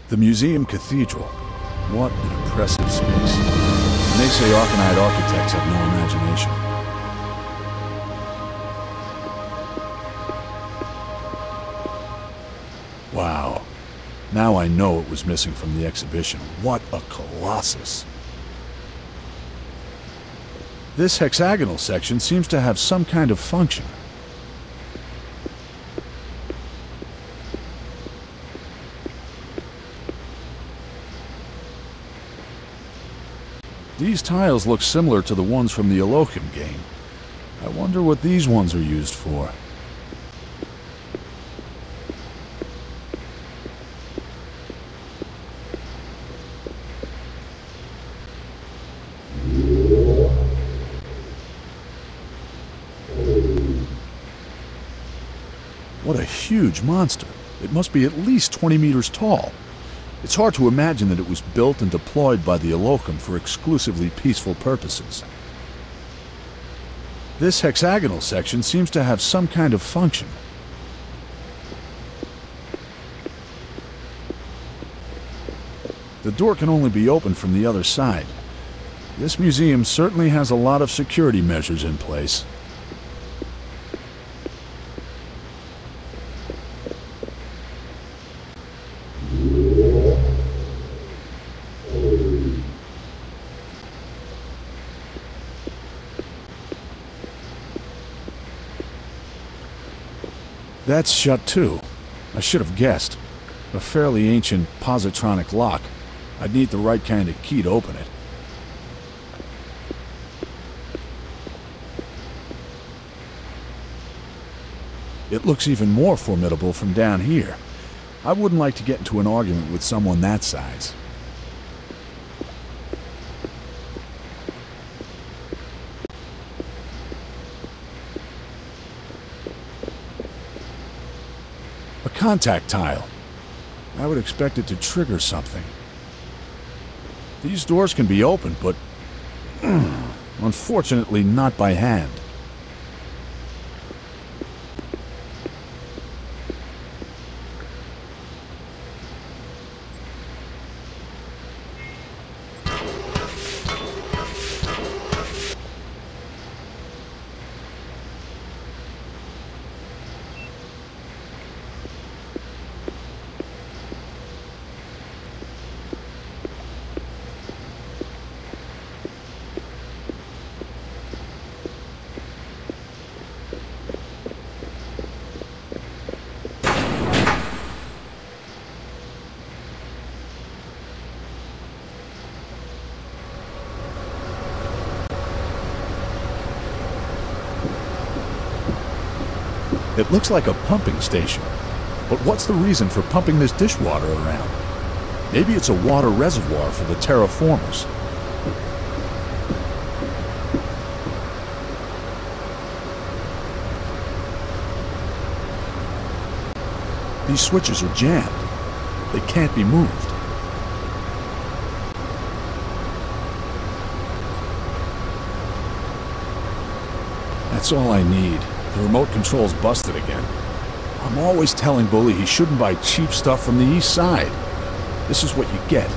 The museum Cathedral. What an impressive space. And they say Arcanite architects have no imagination. Wow. Now I know it was missing from the exhibition. What a colossus. This hexagonal section seems to have some kind of function. These tiles look similar to the ones from the Illochim game. I wonder what these ones are used for. What a huge monster. It must be at least 20 meters tall. It's hard to imagine that it was built and deployed by the Illochim for exclusively peaceful purposes. This hexagonal section seems to have some kind of function. The door can only be opened from the other side. This museum certainly has a lot of security measures in place. That's shut too. I should have guessed. A fairly ancient positronic lock. I'd need the right kind of key to open it. It looks even more formidable from down here. I wouldn't like to get into an argument with someone that size. A contact tile. I would expect it to trigger something. These doors can be opened, but unfortunately not by hand. It looks like a pumping station. But what's the reason for pumping this dishwater around? Maybe it's a water reservoir for the terraformers. These switches are jammed. They can't be moved. That's all I need. The remote control's busted again. I'm always telling Bully he shouldn't buy cheap stuff from the east side. This is what you get.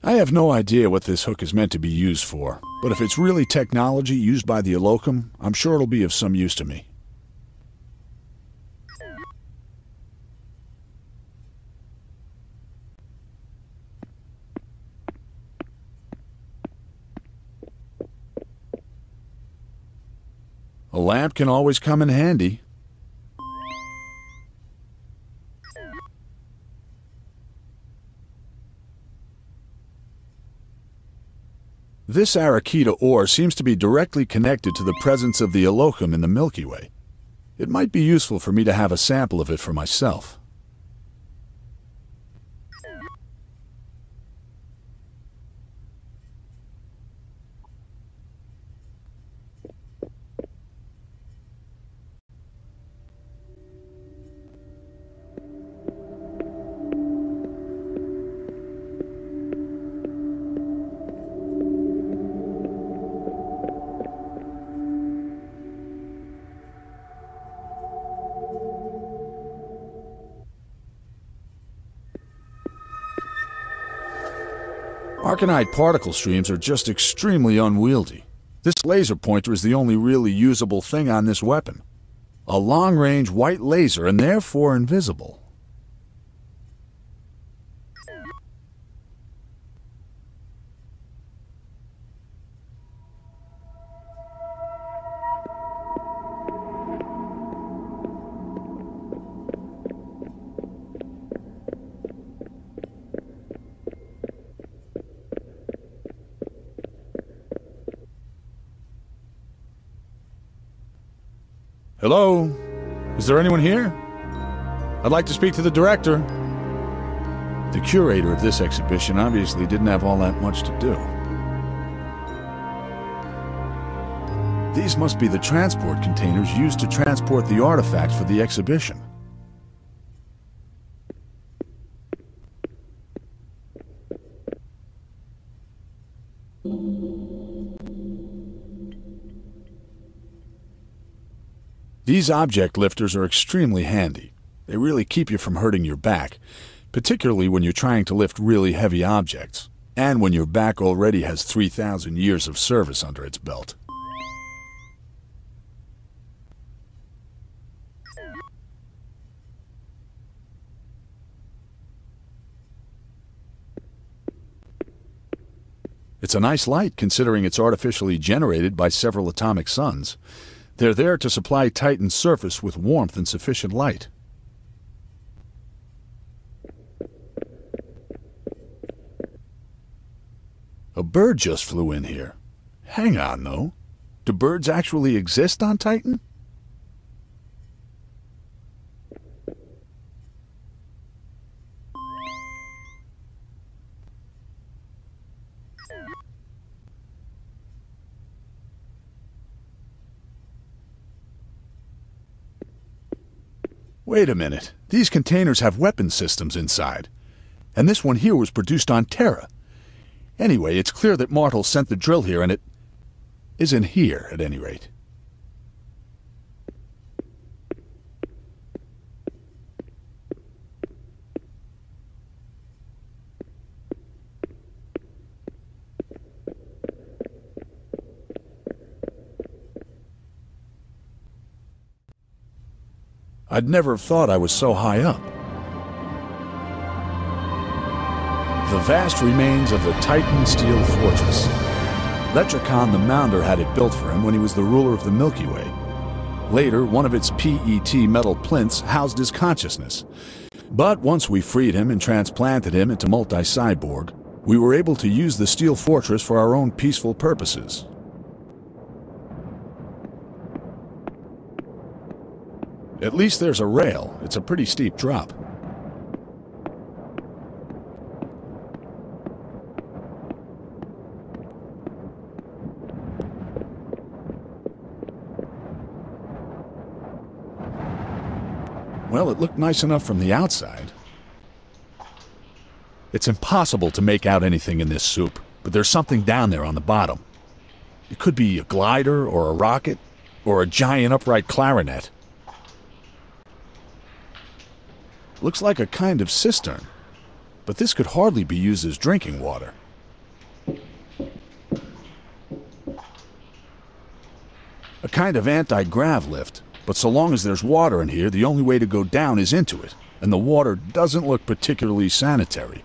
I have no idea what this hook is meant to be used for, but if it's really technology used by the Illochim, I'm sure it'll be of some use to me. A lamp can always come in handy. This Arakita ore seems to be directly connected to the presence of the Illochim in the Milky Way. It might be useful for me to have a sample of it for myself. Arcanite particle streams are just extremely unwieldy. This laser pointer is the only really usable thing on this weapon. A long-range white laser and therefore invisible. Hello? Is there anyone here? I'd like to speak to the director. The curator of this exhibition obviously didn't have all that much to do. These must be the transport containers used to transport the artifacts for the exhibition. These object lifters are extremely handy. They really keep you from hurting your back, particularly when you're trying to lift really heavy objects, and when your back already has 3,000 years of service under its belt. It's a nice light considering it's artificially generated by several atomic suns. They're there to supply Titan's surface with warmth and sufficient light. A bird just flew in here. Hang on, though. Do birds actually exist on Titan? Wait a minute. These containers have weapon systems inside. And this one here was produced on Terra. Anyway, it's clear that Immortals sent the drill here and it isn't here, at any rate. I'd never have thought I was so high up. The vast remains of the Titan steel fortress. Letricon the Mounder had it built for him when he was the ruler of the Milky Way. Later, one of its PET metal plinths housed his consciousness. But once we freed him and transplanted him into multi-cyborg, we were able to use the steel fortress for our own peaceful purposes. At least there's a rail. It's a pretty steep drop. Well, it looked nice enough from the outside. It's impossible to make out anything in this soup, but there's something down there on the bottom. It could be a glider, or a rocket, or a giant upright clarinet. Looks like a kind of cistern, but this could hardly be used as drinking water. A kind of anti-grav lift, but so long as there's water in here, the only way to go down is into it, and the water doesn't look particularly sanitary.